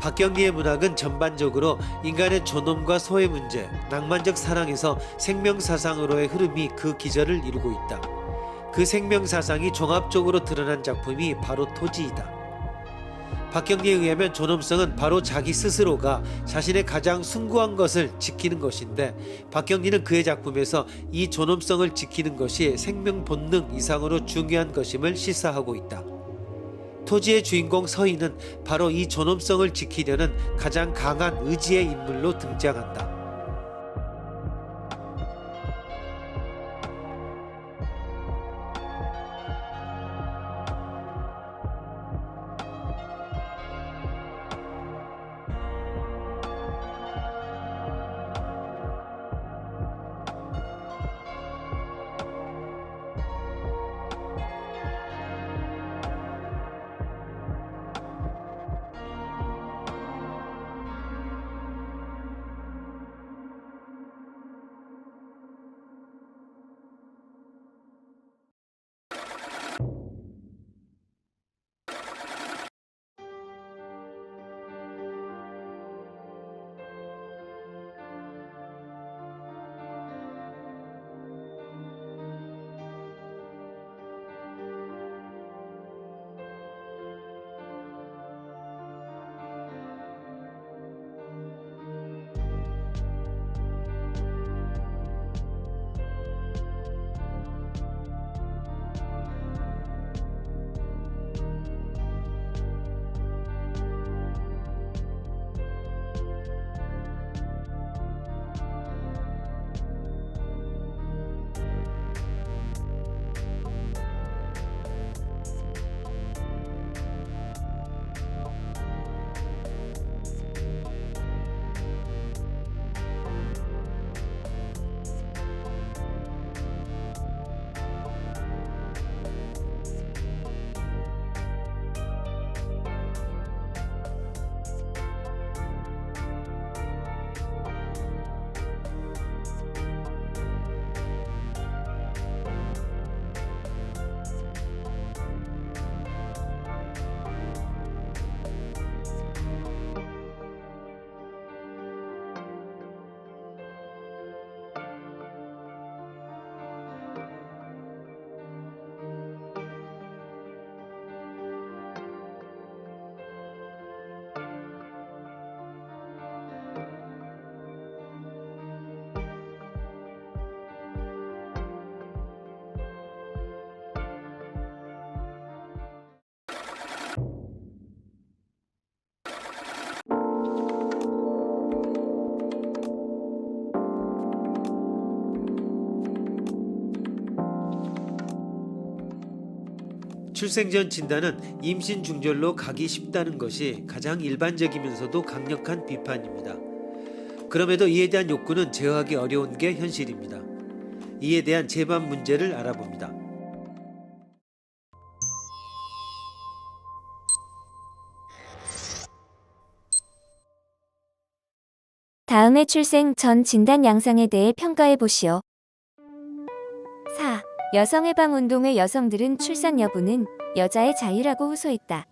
박경리의 문학은 전반적으로 인간의 존엄과 소외 문제, 낭만적 사랑에서 생명사상으로의 흐름이 그 기저를 이루고 있다. 그 생명사상이 종합적으로 드러난 작품이 바로 토지이다. 박경리에 의하면 존엄성은 바로 자기 스스로가 자신의 가장 숭고한 것을 지키는 것인데, 박경리는 그의 작품에서 이 존엄성을 지키는 것이 생명 본능 이상으로 중요한 것임을 시사하고 있다. 토지의 주인공 서인은 바로 이 존엄성을 지키려는 가장 강한 의지의 인물로 등장한다. 출생 전 진단은 임신 중절로 가기 쉽다는 것이 가장 일반적이면서도 강력한 비판입니다. 그럼에도 이에 대한 욕구는 제어하기 어려운 게 현실입니다. 이에 대한 재반 문제를 알아봅니다. 다음의 출생 전 진단 양상에 대해 평가해 보시오. 4. 여성해방운동의 여성들은 출산 여부는 여자의 자유라고 호소했다.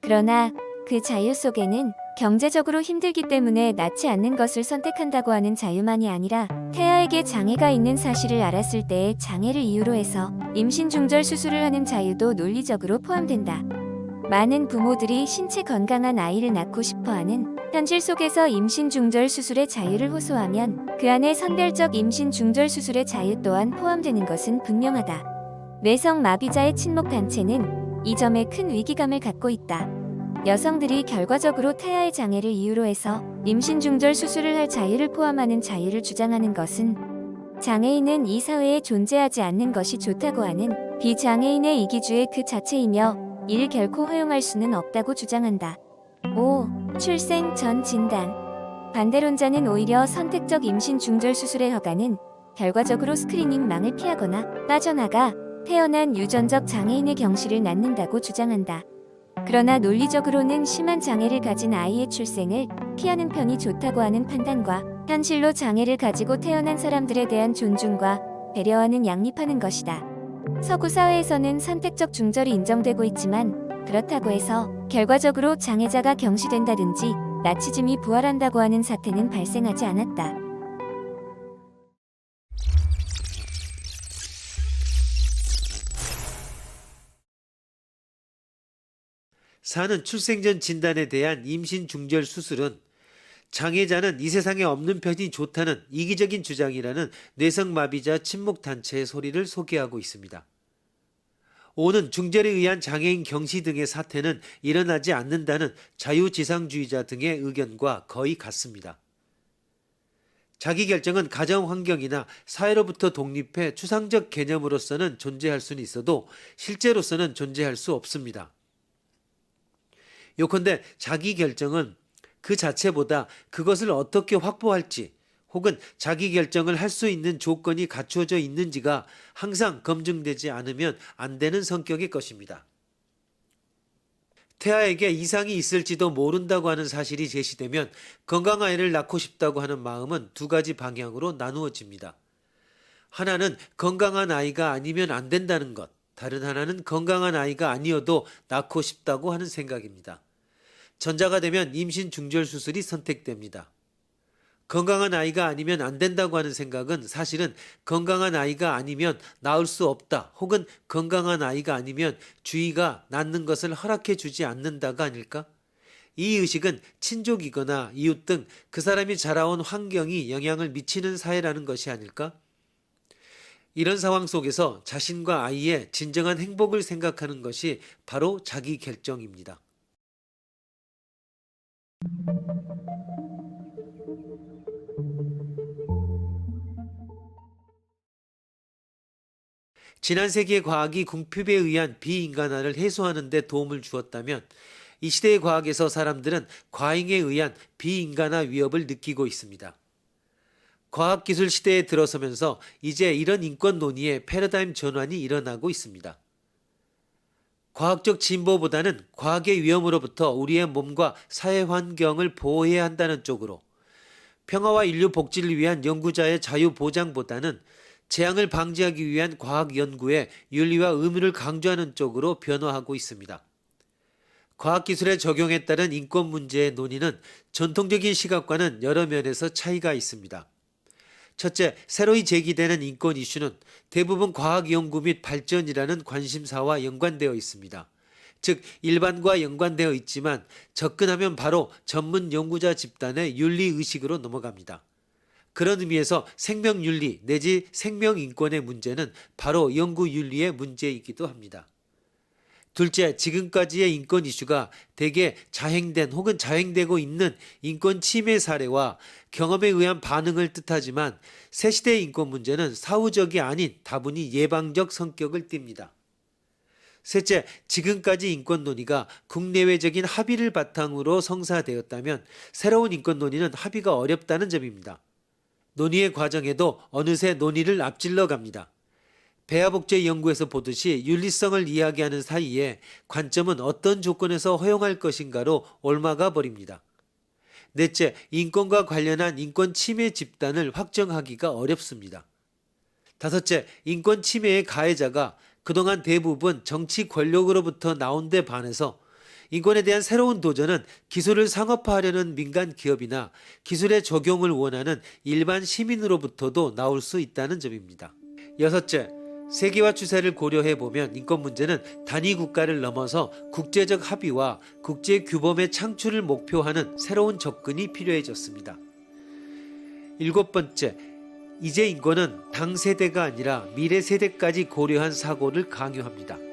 그러나 그 자유 속에는 경제적으로 힘들기 때문에 낳지 않는 것을 선택한다고 하는 자유만이 아니라 태아에게 장애가 있는 사실을 알았을 때의 장애를 이유로 해서 임신 중절 수술을 하는 자유도 논리적으로 포함된다. 많은 부모들이 신체 건강한 아이를 낳고 싶어하는 현실 속에서 임신 중절 수술의 자유를 호소하면 그 안에 선별적 임신 중절 수술의 자유 또한 포함되는 것은 분명하다. 뇌성 마비자의 친목 단체는 이 점에 큰 위기감을 갖고 있다. 여성들이 결과적으로 태아의 장애를 이유로 해서 임신 중절 수술을 할 자유를 포함하는 자유를 주장하는 것은 장애인은 이 사회에 존재하지 않는 것이 좋다고 하는 비장애인의 이기주의 그 자체이며 이를 결코 허용할 수는 없다고 주장한다. 5. 출생 전 진단. 반대론자는 오히려 선택적 임신 중절 수술의 허가는 결과적으로 스크리닝망을 피하거나 빠져나가 태어난 유전적 장애인의 경시를 낳는다고 주장한다. 그러나 논리적으로는 심한 장애를 가진 아이의 출생을 피하는 편이 좋다고 하는 판단과 현실로 장애를 가지고 태어난 사람들에 대한 존중과 배려와는 양립하는 것이다. 서구 사회에서는 선택적 중절이 인정되고 있지만 그렇다고 해서 결과적으로 장애자가 경시된다든지 나치즘이 부활한다고 하는 사태는 발생하지 않았다. 사는 출생 전 진단에 대한 임신 중절 수술은 장애자는 이 세상에 없는 편이 좋다는 이기적인 주장이라는 뇌성마비자 친목단체의 소리를 소개하고 있습니다. 오는 중절에 의한 장애인 경시 등의 사태는 일어나지 않는다는 자유지상주의자 등의 의견과 거의 같습니다. 자기결정은 가정 환경이나 사회로부터 독립해 추상적 개념으로서는 존재할 수는 있어도 실제로서는 존재할 수 없습니다. 요컨대 자기결정은 그 자체보다 그것을 어떻게 확보할지 혹은 자기결정을 할 수 있는 조건이 갖추어져 있는지가 항상 검증되지 않으면 안 되는 성격의 것입니다. 태아에게 이상이 있을지도 모른다고 하는 사실이 제시되면 건강한 아이를 낳고 싶다고 하는 마음은 두 가지 방향으로 나누어집니다. 하나는 건강한 아이가 아니면 안 된다는 것, 다른 하나는 건강한 아이가 아니어도 낳고 싶다고 하는 생각입니다. 전자가 되면 임신 중절 수술이 선택됩니다. 건강한 아이가 아니면 안 된다고 하는 생각은 사실은 건강한 아이가 아니면 낳을 수 없다 혹은 건강한 아이가 아니면 주위가 낳는 것을 허락해 주지 않는다가 아닐까? 이 의식은 친족이거나 이웃 등 그 사람이 자라온 환경이 영향을 미치는 사회라는 것이 아닐까? 이런 상황 속에서 자신과 아이의 진정한 행복을 생각하는 것이 바로 자기 결정입니다. 지난 세기의 과학이 궁핍에 의한 비인간화를 해소하는 데 도움을 주었다면 이 시대의 과학에서 사람들은 과잉에 의한 비인간화 위협을 느끼고 있습니다. 과학기술 시대에 들어서면서 이제 이런 인권 논의의 패러다임 전환이 일어나고 있습니다. 과학적 진보보다는 과학의 위험으로부터 우리의 몸과 사회 환경을 보호해야 한다는 쪽으로, 평화와 인류 복지를 위한 연구자의 자유 보장보다는 재앙을 방지하기 위한 과학 연구의 윤리와 의무를 강조하는 쪽으로 변화하고 있습니다. 과학기술의 적용에 따른 인권 문제의 논의는 전통적인 시각과는 여러 면에서 차이가 있습니다. 첫째, 새로이 제기되는 인권 이슈는 대부분 과학 연구 및 발전이라는 관심사와 연관되어 있습니다. 즉, 일반과 연관되어 있지만 접근하면 바로 전문 연구자 집단의 윤리의식으로 넘어갑니다. 그런 의미에서 생명윤리 내지 생명인권의 문제는 바로 연구윤리의 문제이기도 합니다. 둘째, 지금까지의 인권 이슈가 대개 자행된 혹은 자행되고 있는 인권 침해 사례와 경험에 의한 반응을 뜻하지만 새 시대의 인권 문제는 사후적이 아닌 다분히 예방적 성격을 띱니다. 셋째, 지금까지 인권 논의가 국내외적인 합의를 바탕으로 성사되었다면 새로운 인권 논의는 합의가 어렵다는 점입니다. 논의의 과정에도 어느새 논의를 앞질러 갑니다. 배아복제 연구에서 보듯이 윤리성을 이야기하는 사이에 관점은 어떤 조건에서 허용할 것인가로 옮아가 버립니다. 넷째, 인권과 관련한 인권 침해 집단을 확정하기가 어렵습니다. 다섯째, 인권 침해의 가해자가 그동안 대부분 정치 권력으로부터 나온 데 반해서 인권에 대한 새로운 도전은 기술을 상업화하려는 민간 기업이나 기술의 적용을 원하는 일반 시민으로부터도 나올 수 있다는 점입니다. 여섯째, 세계화 추세를 고려해보면 인권 문제는 단위 국가를 넘어서 국제적 합의와 국제 규범의 창출을 목표하는 새로운 접근이 필요해졌습니다. 일곱 번째, 이제 인권은 당 세대가 아니라 미래 세대까지 고려한 사고를 강요합니다.